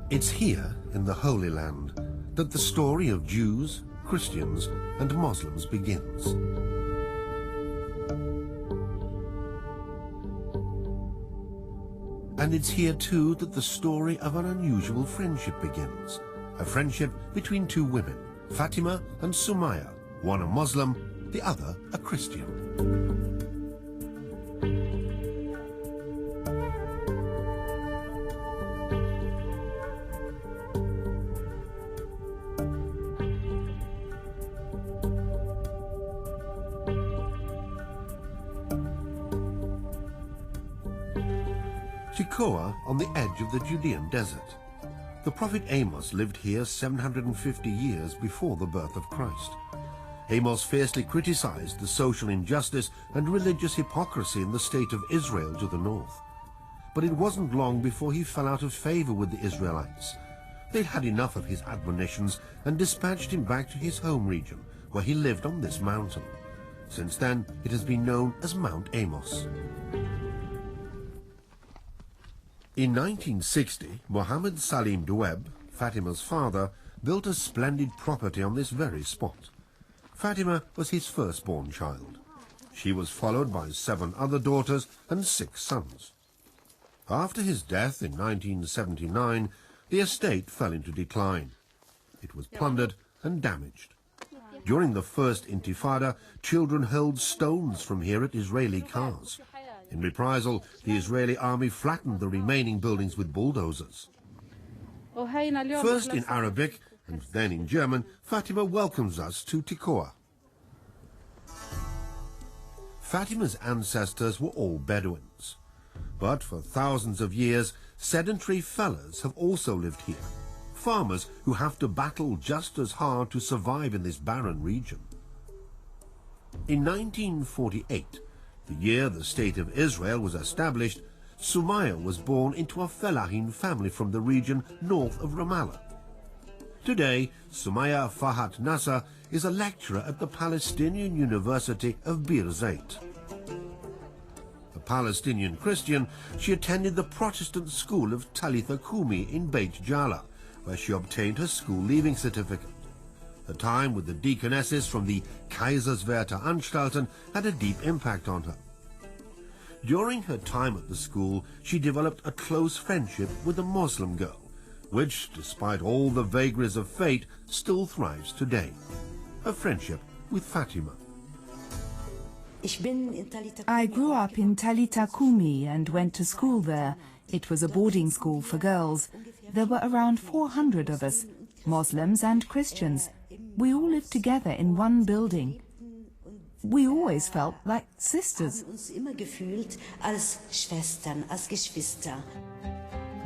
It's here, in the Holy Land, that the story of Jews, Christians, and Muslims begins. And it's here too that the story of an unusual friendship begins. A friendship between two women, Fatima and Sumaya, one a Muslim, the other a Christian. Tekoa on the edge of the Judean desert. The prophet Amos lived here 750 years before the birth of Christ. Amos fiercely criticized the social injustice and religious hypocrisy in the state of Israel to the north. But it wasn't long before he fell out of favor with the Israelites. They'd had enough of his admonitions and dispatched him back to his home region, where he lived on this mountain. Since then, it has been known as Mount Amos. In 1960, Mohammed Salim Doueb, Fatima's father, built a splendid property on this very spot. Fatima was his firstborn child. She was followed by 7 other daughters and 6 sons. After his death in 1979, the estate fell into decline. It was plundered and damaged. During the first Intifada, children hurled stones from here at Israeli cars. In reprisal, the Israeli army flattened the remaining buildings with bulldozers. First in Arabic and then in German, Fatima welcomes us to Tekoa. Fatima's ancestors were all Bedouins. But for thousands of years, sedentary fellas have also lived here. Farmers who have to battle just as hard to survive in this barren region. In 1948, the year the State of Israel was established, Sumaya was born into a Fellahin family from the region north of Ramallah. Today, Sumaya Fahat Nasser is a lecturer at the Palestinian University of Bir Zeit. A Palestinian Christian, she attended the Protestant school of Talitha Kumi in Beit Jala, where she obtained her school leaving certificate. Her time with the deaconesses from the Kaiserswerther Anstalten had a deep impact on her. During her time at the school, she developed a close friendship with a Muslim girl, which, despite all the vagaries of fate, still thrives today. Her friendship with Fatima. I grew up in Talitha Kumi and went to school there. It was a boarding school for girls. There were around 400 of us, Muslims and Christians. We all lived together in one building. We always felt like sisters.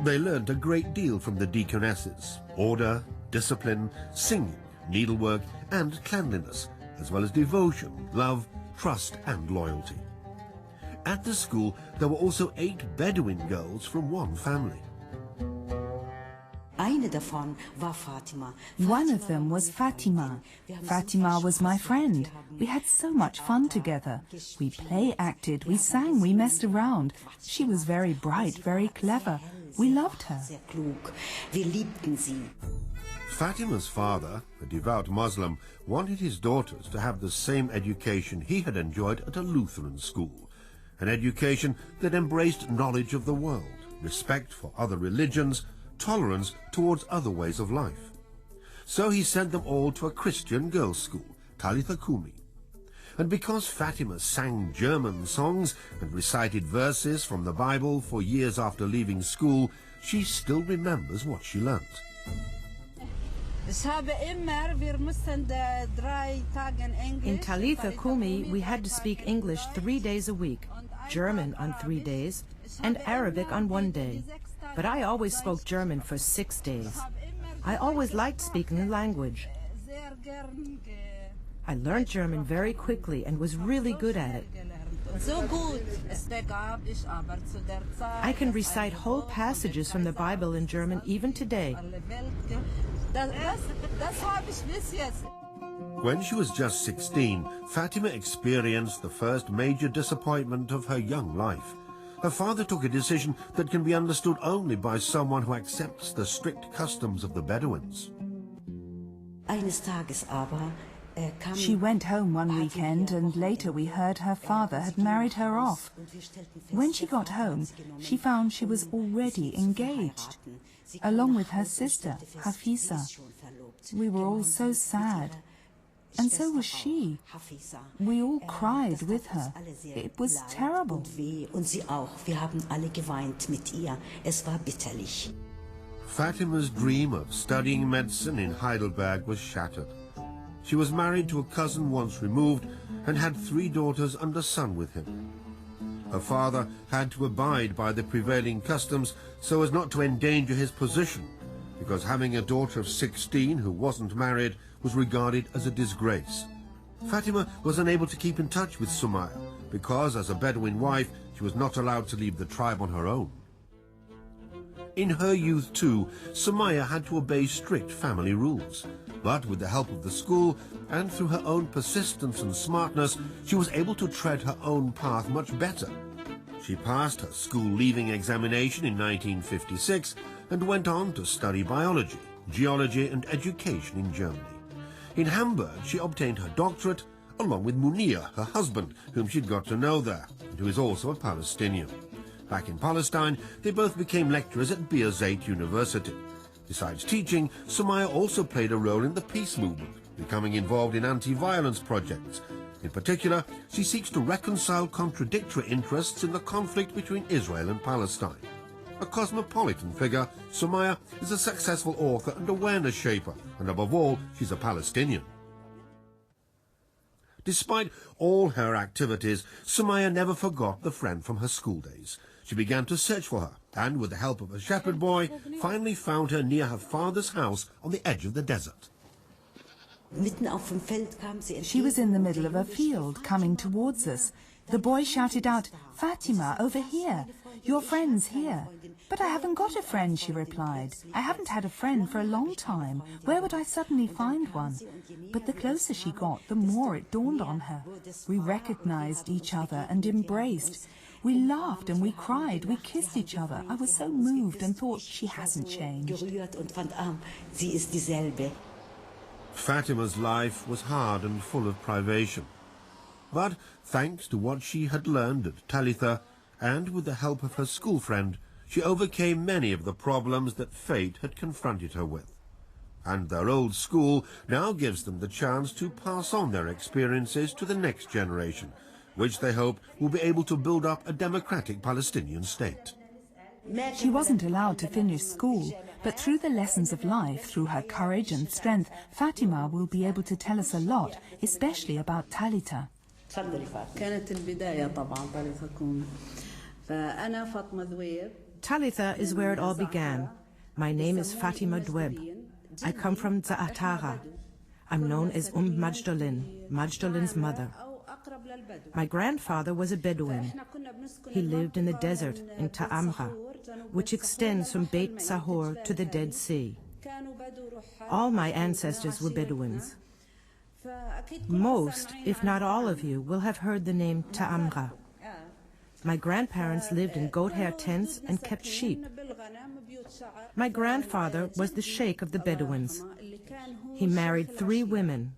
They learned a great deal from the deaconesses: order, discipline, singing, needlework and cleanliness, as well as devotion, love, trust and loyalty. At the school, there were also 8 Bedouin girls from one family. One of them was Fatima. Fatima was my friend. We had so much fun together. We play-acted, we sang, we messed around. She was very bright, very clever. We loved her. Fatima's father, a devout Muslim, wanted his daughters to have the same education he had enjoyed at a Lutheran school. An education that embraced knowledge of the world, respect for other religions, tolerance towards other ways of life. So he sent them all to a Christian girls' school, Talitha Kumi. And because Fatima sang German songs and recited verses from the Bible for years after leaving school, she still remembers what she learnt. In Talitha Kumi, we had to speak English 3 days a week, German on 3 days, and Arabic on 1 day. But I always spoke German for 6 days. I always liked speaking the language. I learned German very quickly and was really good at it. I can recite whole passages from the Bible in German even today. When she was just 16, Fatima experienced the first major disappointment of her young life. her father took a decision that can be understood only by someone who accepts the strict customs of the Bedouins. Eines Tages aber She went home one weekend and later we heard her father had married her off. When she got home, she found she was already engaged, along with her sister, Hafisa. We were all so sad, and so was she. We all cried with her. It was terrible. Und sie auch. Wir haben alle geweint mit ihr. Es war bitterlich. Fatima's dream of studying medicine in Heidelberg was shattered. She was married to a cousin once removed and had 3 daughters and a son with him. Her father had to abide by the prevailing customs so as not to endanger his position, because having a daughter of 16 who wasn't married was regarded as a disgrace. Fatima was unable to keep in touch with Sumaya because, as a Bedouin wife, she was not allowed to leave the tribe on her own. In her youth too, Sumaya had to obey strict family rules. But with the help of the school and through her own persistence and smartness, she was able to tread her own path much better. She passed her school leaving examination in 1956 and went on to study biology, geology and education in Germany. In Hamburg, she obtained her doctorate, along with Munir, her husband, whom she'd got to know there, and who is also a Palestinian. Back in Palestine, they both became lecturers at Bir Zeit University. Besides teaching, Sumaya also played a role in the peace movement, becoming involved in anti-violence projects. In particular, she seeks to reconcile contradictory interests in the conflict between Israel and Palestine. A cosmopolitan figure, Sumaya is a successful author and awareness shaper, and above all, she's a Palestinian. Despite all her activities, Sumaya never forgot the friend from her school days. She began to search for her, and with the help of a shepherd boy, finally found her near her father's house on the edge of the desert. She was in the middle of a field, coming towards us. The boy shouted out, "Fatima, over here! Your friend's here." "But I haven't got a friend," she replied. "I haven't had a friend for a long time. Where would I suddenly find one?" But the closer she got, the more it dawned on her. We recognized each other and embraced. We laughed and we cried, we kissed each other. I was so moved and thought, she hasn't changed. Fatima's life was hard and full of privation. But thanks to what she had learned at Talitha, and with the help of her school friend, she overcame many of the problems that fate had confronted her with. And their old school now gives them the chance to pass on their experiences to the next generation, which they hope will be able to build up a democratic Palestinian state. She wasn't allowed to finish school, but through the lessons of life, through her courage and strength, Fatima will be able to tell us a lot, especially about Talitha. Talitha is where it all began. My name is Fatima Dweb. I come from Za'atara. I'm known as Magdalene, Magdalen's mother. My grandfather was a Bedouin. He lived in the desert in Ta'amra, which extends from Beit Sahor to the Dead Sea. All my ancestors were Bedouins. Most, if not all of you, will have heard the name Ta'amra. My grandparents lived in goat hair tents and kept sheep. My grandfather was the sheikh of the Bedouins. He married 3 women.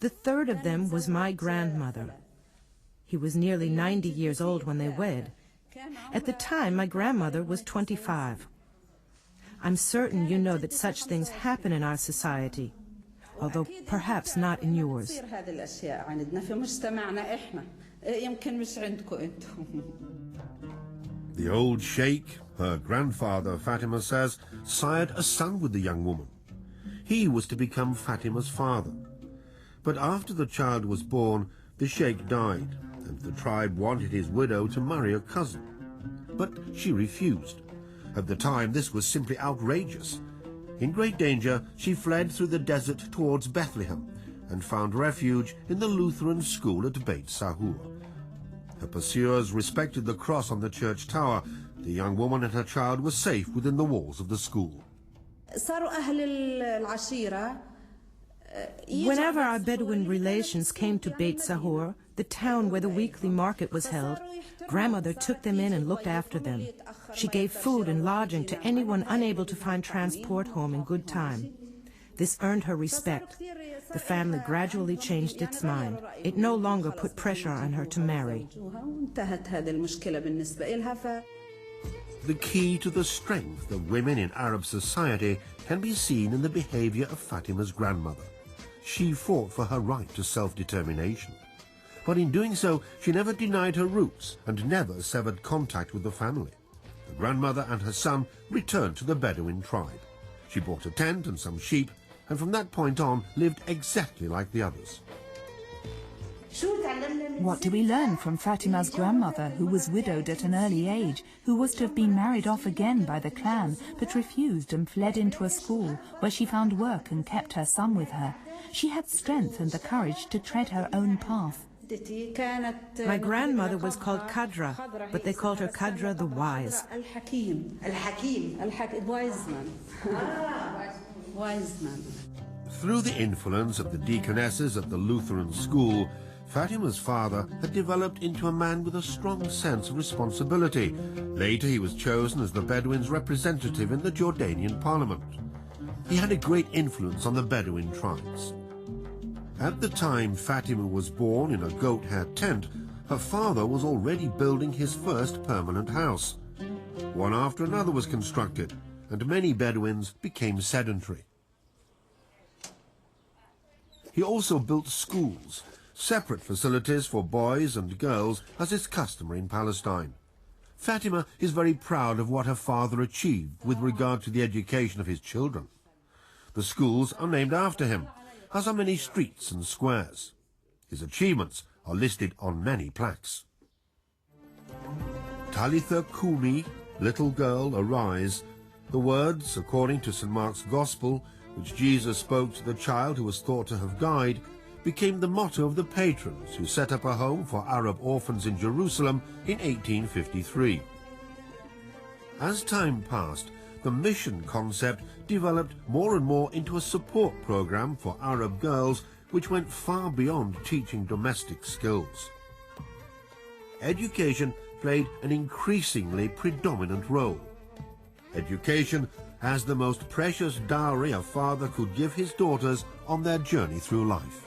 The 3rd of them was my grandmother. He was nearly 90 years old when they wed. At the time, my grandmother was 25. I'm certain you know that such things happen in our society, although perhaps not in yours. The old sheikh, her grandfather, Fatima says, sired a son with the young woman. He was to become Fatima's father. But after the child was born, the sheikh died, and the tribe wanted his widow to marry a cousin. But she refused. At the time, this was simply outrageous. In great danger, she fled through the desert towards Bethlehem and found refuge in the Lutheran school at Beit Sahur. Her pursuers respected the cross on the church tower. The young woman and her child were safe within the walls of the school. Whenever our Bedouin relations came to Beit Sahur, the town where the weekly market was held, grandmother took them in and looked after them. She gave food and lodging to anyone unable to find transport home in good time. This earned her respect. The family gradually changed its mind. It no longer put pressure on her to marry. The key to the strength of women in Arab society can be seen in the behavior of Fatima's grandmother. She fought for her right to self-determination. But in doing so, she never denied her roots and never severed contact with the family. The grandmother and her son returned to the Bedouin tribe. She bought a tent and some sheep, and from that point on lived exactly like the others. What do we learn from Fatima's grandmother, who was widowed at an early age, who was to have been married off again by the clan, but refused and fled into a school where she found work and kept her son with her? She had strength and the courage to tread her own path. My grandmother was called Kadra, but they called her Kadra the Wise. Through the influence of the deaconesses at the Lutheran school, Fatima's father had developed into a man with a strong sense of responsibility. Later he was chosen as the Bedouins' representative in the Jordanian parliament. He had a great influence on the Bedouin tribes. At the time Fatima was born in a goat-hair tent, her father was already building his first permanent house. One after another was constructed, and many Bedouins became sedentary. He also built schools, separate facilities for boys and girls, as is customary in Palestine. Fatima is very proud of what her father achieved with regard to the education of his children. The schools are named after him, as are many streets and squares. His achievements are listed on many plaques. Talitha Kumi, little girl, arise. The words, according to St. Mark's Gospel, which Jesus spoke to the child who was thought to have died, became the motto of the patrons who set up a home for Arab orphans in Jerusalem in 1853. As time passed, the mission concept developed more and more into a support program for Arab girls which went far beyond teaching domestic skills. Education played an increasingly predominant role. Education as the most precious dowry a father could give his daughters on their journey through life.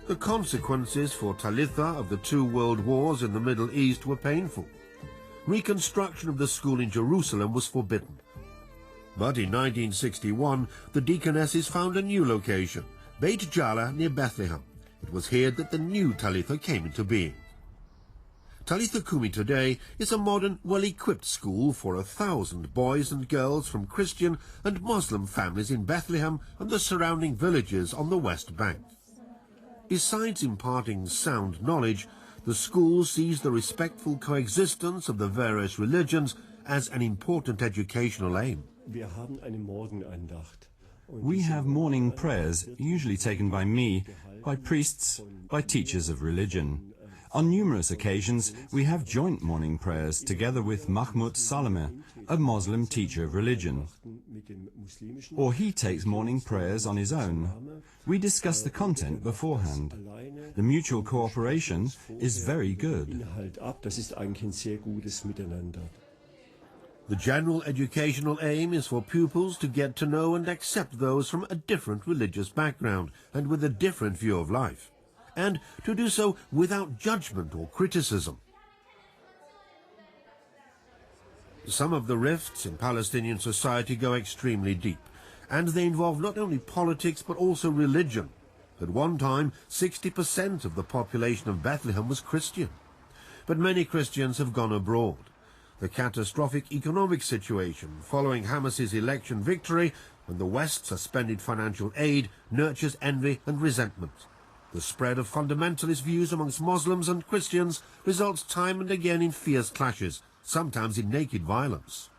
The consequences for Talitha of the two world wars in the Middle East were painful. Reconstruction of the school in Jerusalem was forbidden. But in 1961, the deaconesses found a new location, Beit Jala near Bethlehem. It was here that the new Talitha came into being. Talitha Kumi today is a modern, well-equipped school for 1,000 boys and girls from Christian and Muslim families in Bethlehem and the surrounding villages on the West Bank. Besides imparting sound knowledge, the school sees the respectful coexistence of the various religions as an important educational aim. We have morning prayers, usually taken by me, by priests, by teachers of religion. On numerous occasions, we have joint morning prayers together with Mahmoud Salome, a Muslim teacher of religion. Or he takes morning prayers on his own. We discuss the content beforehand. The mutual cooperation is very good. The general educational aim is for pupils to get to know and accept those from a different religious background and with a different view of life, and to do so without judgment or criticism. Some of the rifts in Palestinian society go extremely deep, and they involve not only politics but also religion. At one time, 60% of the population of Bethlehem was Christian, but many Christians have gone abroad. The catastrophic economic situation following Hamas's election victory and the West suspended financial aid nurtures envy and resentment. The spread of fundamentalist views amongst Muslims and Christians results time and again in fierce clashes, sometimes in naked violence.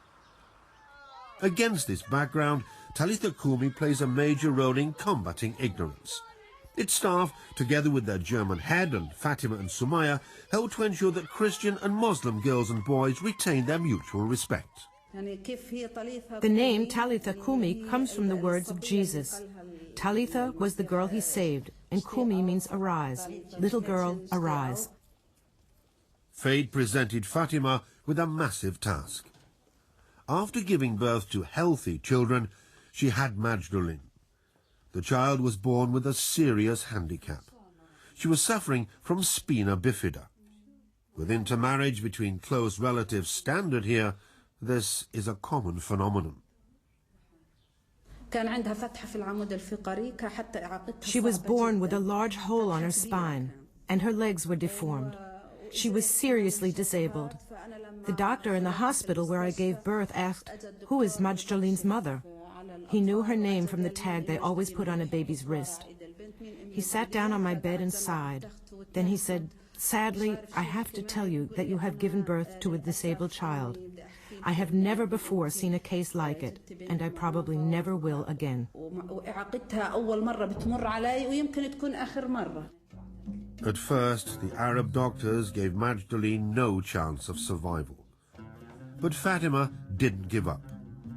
Against this background, Talitha Kumi plays a major role in combating ignorance. Its staff, together with their German head and Fatima and Sumaya, help to ensure that Christian and Muslim girls and boys retain their mutual respect. The name Talitha Kumi comes from the words of Jesus. Talitha was the girl he saved, and Kumi means arise. Little girl, arise. Fate presented Fatima with a massive task. After giving birth to healthy children, she had Magdalene. The child was born with a serious handicap. She was suffering from spina bifida. With intermarriage between close relatives standard here, this is a common phenomenon. She was born with a large hole on her spine, and her legs were deformed. She was seriously disabled. The doctor in the hospital where I gave birth asked, "Who is Magdalene's mother?" He knew her name from the tag they always put on a baby's wrist. He sat down on my bed and sighed. Then he said, "Sadly, I have to tell you that you have given birth to a disabled child. I have never before seen a case like it, and I probably never will again." At first, the Arab doctors gave Magdalene no chance of survival. But Fatima didn't give up.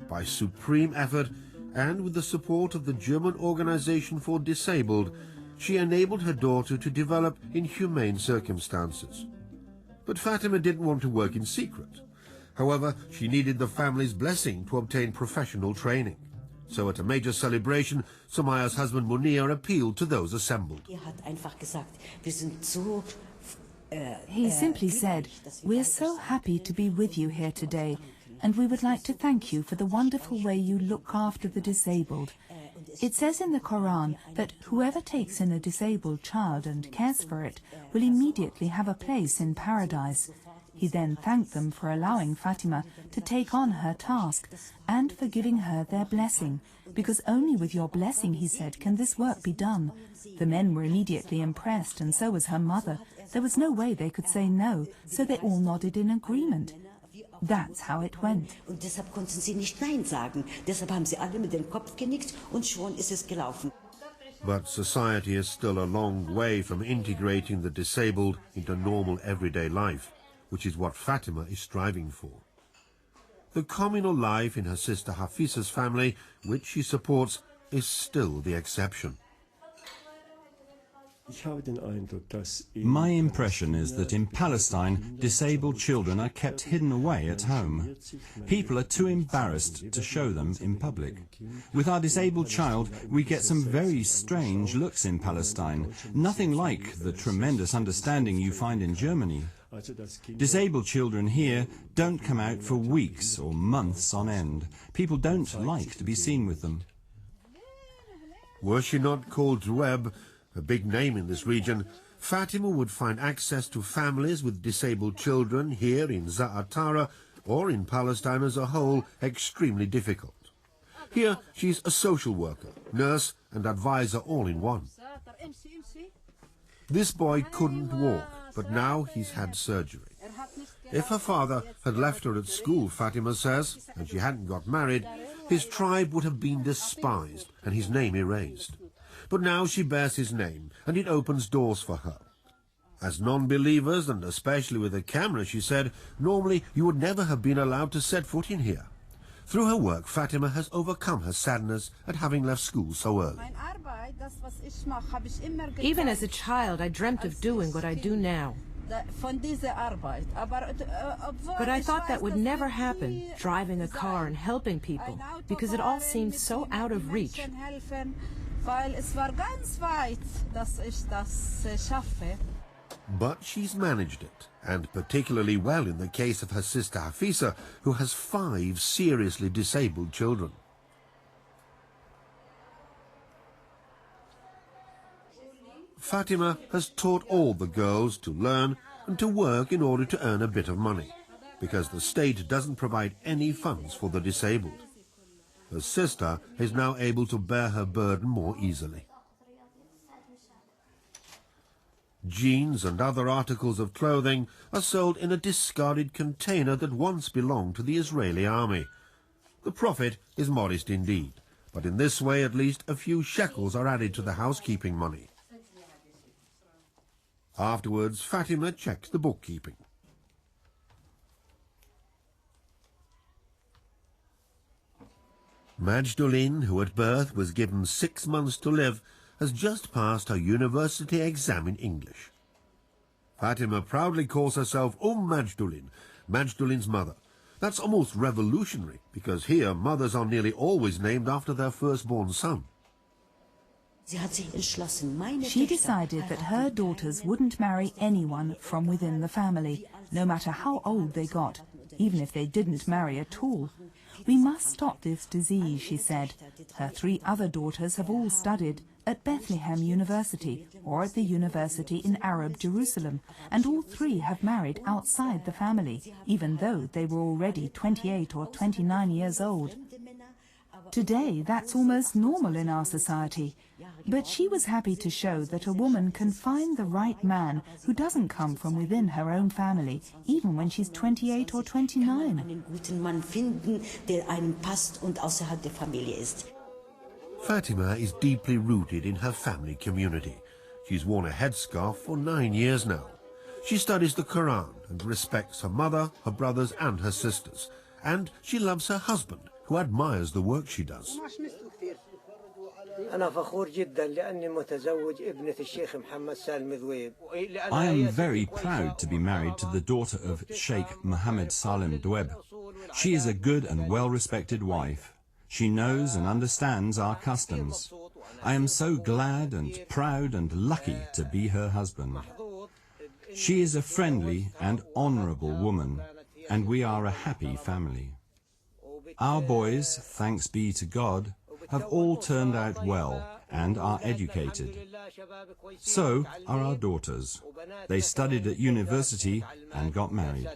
By supreme effort, and with the support of the German Organization for Disabled, she enabled her daughter to develop in humane circumstances. But Fatima didn't want to work in secret. However, she needed the family's blessing to obtain professional training. So at a major celebration, Sumaya's husband Munir appealed to those assembled. He simply said, "We are so happy to be with you here today, and we would like to thank you for the wonderful way you look after the disabled. It says in the Quran that whoever takes in a disabled child and cares for it will immediately have a place in paradise." He then thanked them for allowing Fatima to take on her task and for giving her their blessing, because only with your blessing, he said, can this work be done. The men were immediately impressed, and so was her mother. There was no way they could say no, so they all nodded in agreement. That's how it went. Und deshalb konnten sie nicht Nein sagen. Deshalb haben sie alle mit dem Kopf genickt und schon ist es gelaufen. But society is still a long way from integrating the disabled into normal everyday life, which is what Fatima is striving for. The communal life in her sister Hafiza's family, which she supports, is still the exception. My impression is that in Palestine, disabled children are kept hidden away at home. People are too embarrassed to show them in public. With our disabled child, we get some very strange looks in Palestine, nothing like the tremendous understanding you find in Germany. Disabled children here don't come out for weeks or months on end. People don't like to be seen with them. Were she not called Drueb, a big name in this region, Fatima would find access to families with disabled children here in Za'atara or in Palestine as a whole extremely difficult. Here she's a social worker, nurse and advisor all in one. This boy couldn't walk, but now he's had surgery. If her father had left her at school, Fatima says, and she hadn't got married, his tribe would have been despised and his name erased. But now she bears his name, and it opens doors for her. As non-believers, and especially with a camera, she said, normally you would never have been allowed to set foot in here. Through her work, Fatima has overcome her sadness at having left school so early. Even as a child, I dreamt of doing what I do now. But I thought that would never happen, driving a car and helping people, because it all seemed so out of reach. But she's managed it, and particularly well in the case of her sister Hafiza, who has 5 seriously disabled children. Fatima has taught all the girls to learn and to work in order to earn a bit of money, because the state doesn't provide any funds for the disabled. Her sister is now able to bear her burden more easily. Jeans and other articles of clothing are sold in a discarded container that once belonged to the Israeli army. The profit is modest indeed, but in this way at least a few shekels are added to the housekeeping money. Afterwards, Fatima checks the bookkeeping. Majdulin, who at birth was given 6 months to live, has just passed her university exam in English. Fatima proudly calls herself Majdulin, Majdulin's mother. That's almost revolutionary, because here mothers are nearly always named after their firstborn son. She decided that her daughters wouldn't marry anyone from within the family, no matter how old they got, even if they didn't marry at all. We must stop this disease, she said. Her 3 other daughters have all studied at Bethlehem University or at the university in Arab Jerusalem, and all 3 have married outside the family, even though they were already 28 or 29 years old. Today, that's almost normal in our society. But she was happy to show that a woman can find the right man who doesn't come from within her own family, even when she's 28 or 29. Fatima is deeply rooted in her family community. She's worn a headscarf for 9 years now. She studies the Quran and respects her mother, her brothers and her sisters. And she loves her husband, who admires the work she does. I am very proud to be married to the daughter of Sheikh Mohammed Salim Dweb. She is a good and well-respected wife. She knows and understands our customs. I am so glad and proud and lucky to be her husband. She is a friendly and honorable woman, and we are a happy family. Our boys, thanks be to God, have all turned out well and are educated. So are our daughters. They studied at university and got married.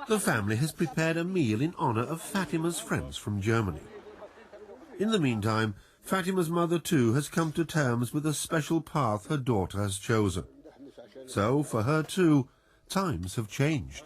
The family has prepared a meal in honor of Fatima's friends from Germany. In the meantime, Fatima's mother too has come to terms with the special path her daughter has chosen. So, for her too, times have changed.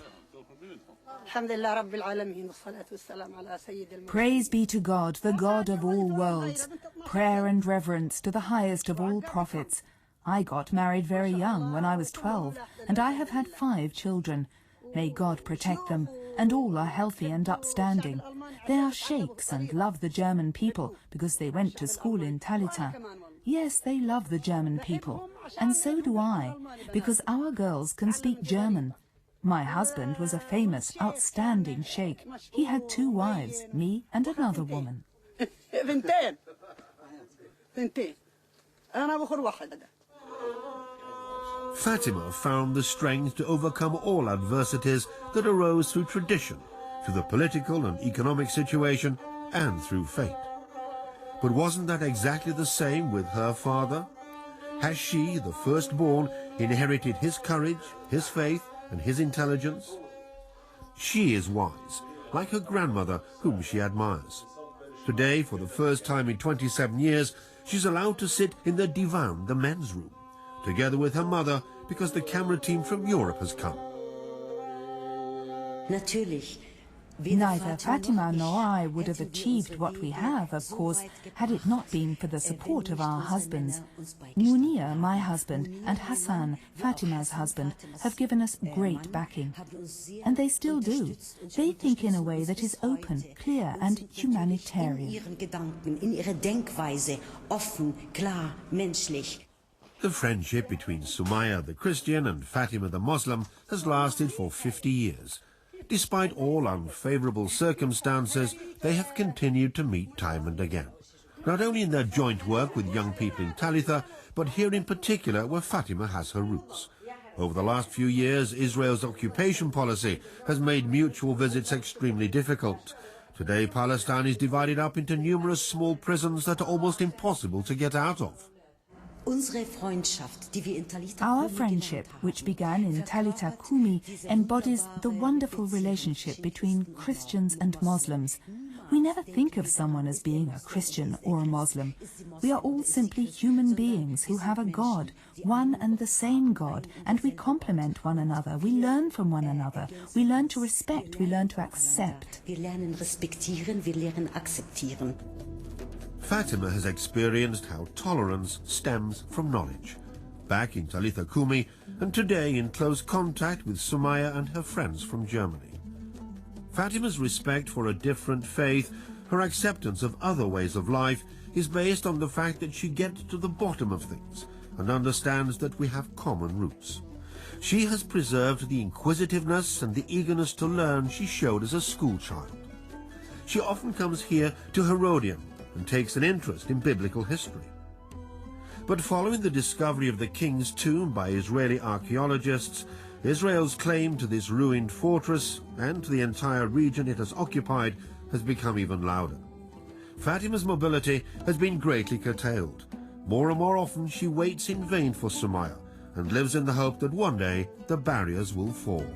Praise be to God, the God of all worlds. Prayer and reverence to the highest of all prophets. I got married very young, when I was 12, and I have had 5 children. May God protect them, and all are healthy and upstanding. They are sheikhs and love the German people, because they went to school in Talitha. Yes, they love the German people, and so do I, because our girls can speak German. My husband was a famous, outstanding sheikh. He had 2 wives, me and another woman. Fatima found the strength to overcome all adversities that arose through tradition, through the political and economic situation, and through fate. But wasn't that exactly the same with her father? Has she, the firstborn, inherited his courage, his faith, and his intelligence? She is wise, like her grandmother, whom she admires. Today, for the first time in 27 years, she's allowed to sit in the divan, the men's room, together with her mother, because the camera team from Europe has come. Neither Fatima nor I would have achieved what we have, of course, had it not been for the support of our husbands. Munir, my husband, and Hassan, Fatima's husband, have given us great backing. And they still do. They think in a way that is open, clear, and humanitarian. The friendship between Sumaya the Christian and Fatima the Muslim has lasted for 50 years. Despite all unfavorable circumstances, they have continued to meet time and again. Not only in their joint work with young people in Talitha, but here in particular where Fatima has her roots. Over the last few years, Israel's occupation policy has made mutual visits extremely difficult. Today, Palestine is divided up into numerous small prisons that are almost impossible to get out of. Our friendship, which began in Talitha Kumi, embodies the wonderful relationship between Christians and Muslims. We never think of someone as being a Christian or a Muslim. We are all simply human beings who have a God, one and the same God, and we complement one another, we learn from one another, we learn to respect, we learn to accept. Fatima has experienced how tolerance stems from knowledge. Back in Talitha Kumi, and today in close contact with Sumaya and her friends from Germany. Fatima's respect for a different faith, her acceptance of other ways of life, is based on the fact that she gets to the bottom of things and understands that we have common roots. She has preserved the inquisitiveness and the eagerness to learn she showed as a schoolchild. She often comes here to Herodian and takes an interest in biblical history. But following the discovery of the king's tomb by Israeli archaeologists, Israel's claim to this ruined fortress and to the entire region it has occupied has become even louder. Fatima's mobility has been greatly curtailed. More and more often she waits in vain for Sumaya and lives in the hope that one day the barriers will fall.